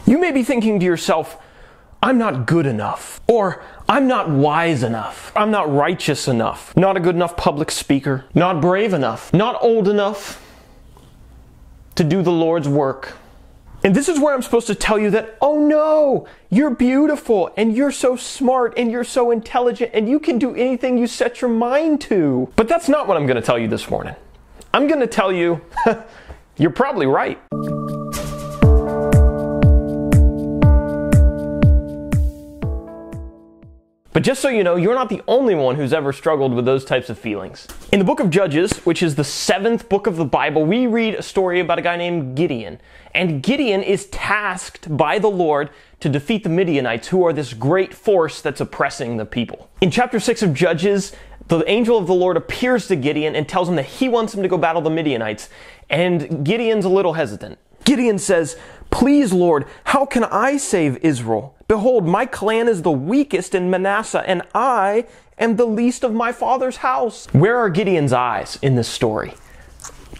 You may be thinking to yourself, I'm not good enough, or I'm not wise enough, I'm not righteous enough, not a good enough public speaker, not brave enough, not old enough to do the Lord's work. And this is where I'm supposed to tell you that, oh no, you're beautiful, and you're so smart, and you're so intelligent, and you can do anything you set your mind to. But that's not what I'm going to tell you this morning. I'm going to tell you, you're probably right. But just so you know, you're not the only one who's ever struggled with those types of feelings. In the book of Judges, which is the 7th book of the Bible, we read a story about a guy named Gideon. And Gideon is tasked by the Lord to defeat the Midianites, who are this great force that's oppressing the people. In chapter 6 of Judges, the angel of the Lord appears to Gideon and tells him that he wants him to go battle the Midianites. And Gideon's a little hesitant. Gideon says, "Please, Lord, how can I save Israel? Behold, my clan is the weakest in Manasseh, and I am the least of my father's house." Where are Gideon's eyes in this story?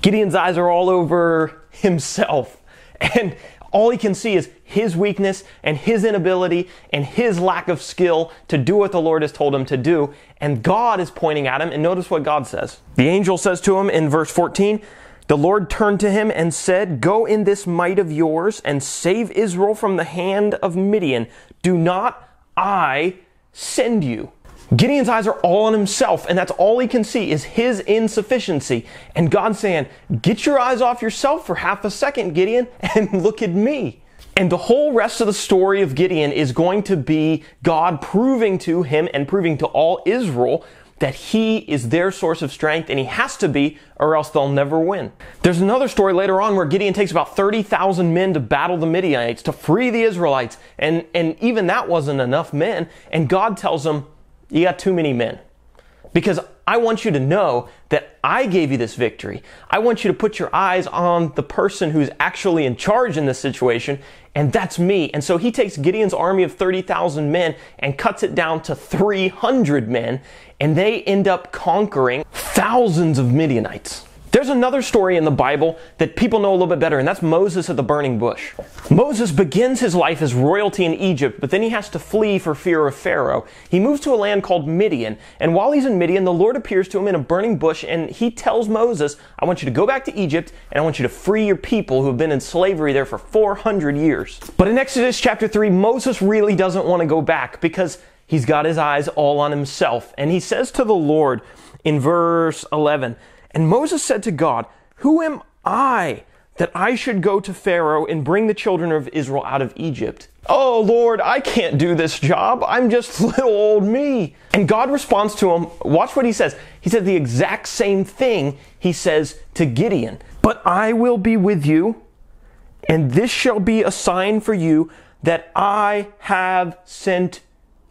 Gideon's eyes are all over himself. And all he can see is his weakness and his inability and his lack of skill to do what the Lord has told him to do. And God is pointing at him, and notice what God says. The angel says to him in verse 14, "The Lord turned to him and said, Go in this might of yours and save Israel from the hand of Midian. Do not I send you?" Gideon's eyes are all on himself, and that's all he can see is his insufficiency. And God's saying, get your eyes off yourself for half a second, Gideon, and look at me. And the whole rest of the story of Gideon is going to be God proving to him and proving to all Israel that he is their source of strength, and he has to be, or else they'll never win. There's another story later on where Gideon takes about 30,000 men to battle the Midianites, to free the Israelites, and even that wasn't enough men, and God tells him, you got too many men. Because I want you to know that I gave you this victory. I want you to put your eyes on the person who's actually in charge in this situation, and that's me. And so he takes Gideon's army of 30,000 men and cuts it down to 300 men, and they end up conquering thousands of Midianites. There's another story in the Bible that people know a little bit better, and that's Moses at the burning bush. Moses begins his life as royalty in Egypt, but then he has to flee for fear of Pharaoh. He moves to a land called Midian, and while he's in Midian, the Lord appears to him in a burning bush, and he tells Moses, I want you to go back to Egypt, and I want you to free your people who have been in slavery there for 400 years. But in Exodus chapter 3, Moses really doesn't want to go back because he's got his eyes all on himself. And he says to the Lord in verse 11, "And Moses said to God, Who am I that I should go to Pharaoh and bring the children of Israel out of Egypt? Oh Lord, I can't do this job. I'm just little old me." And God responds to him. Watch what he says. He said the exact same thing he says to Gideon. "But I will be with you, and this shall be a sign for you that I have sent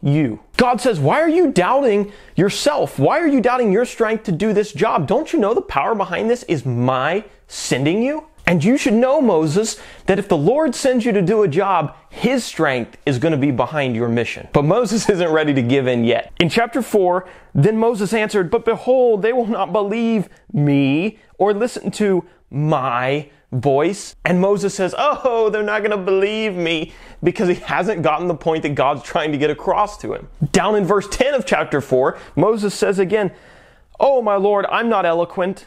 you." God says, why are you doubting yourself? Why are you doubting your strength to do this job? Don't you know the power behind this is my sending you? And you should know, Moses, that if the Lord sends you to do a job, his strength is going to be behind your mission. But Moses isn't ready to give in yet. In chapter 4, then Moses answered, "But behold, they will not believe me or listen to my voice." And Moses says, oh, they're not going to believe me, because he hasn't gotten the point that God's trying to get across to him. Down in verse 10 of chapter 4, Moses says again, "Oh, my Lord, I'm not eloquent,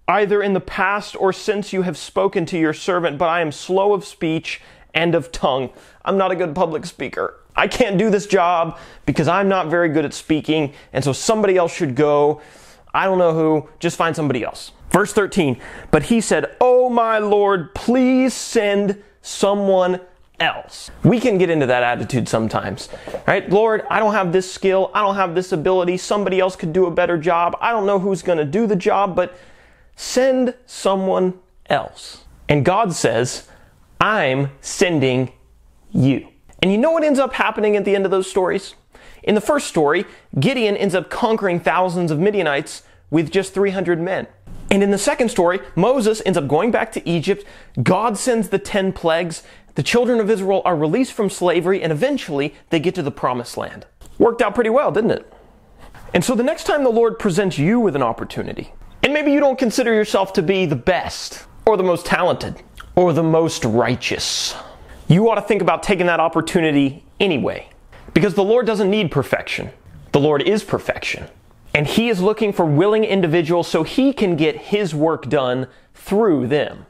either in the past or since you have spoken to your servant, but I am slow of speech and of tongue." I'm not a good public speaker. I can't do this job because I'm not very good at speaking, and so somebody else should go. I don't know who, just find somebody else. Verse 13, "But he said, Oh, my Lord, please send someone else." We can get into that attitude sometimes, right? Lord, I don't have this skill. I don't have this ability. Somebody else could do a better job. I don't know who's going to do the job, but send someone else. And God says, I'm sending you. And you know what ends up happening at the end of those stories? In the first story, Gideon ends up conquering thousands of Midianites with just 300 men. And in the second story, Moses ends up going back to Egypt. God sends the 10 plagues. The children of Israel are released from slavery, and eventually they get to the promised land. Worked out pretty well, didn't it? And so the next time the Lord presents you with an opportunity, and maybe you don't consider yourself to be the best, or the most talented, or the most righteous, you ought to think about taking that opportunity anyway. Because the Lord doesn't need perfection. The Lord is perfection. And He is looking for willing individuals so He can get His work done through them.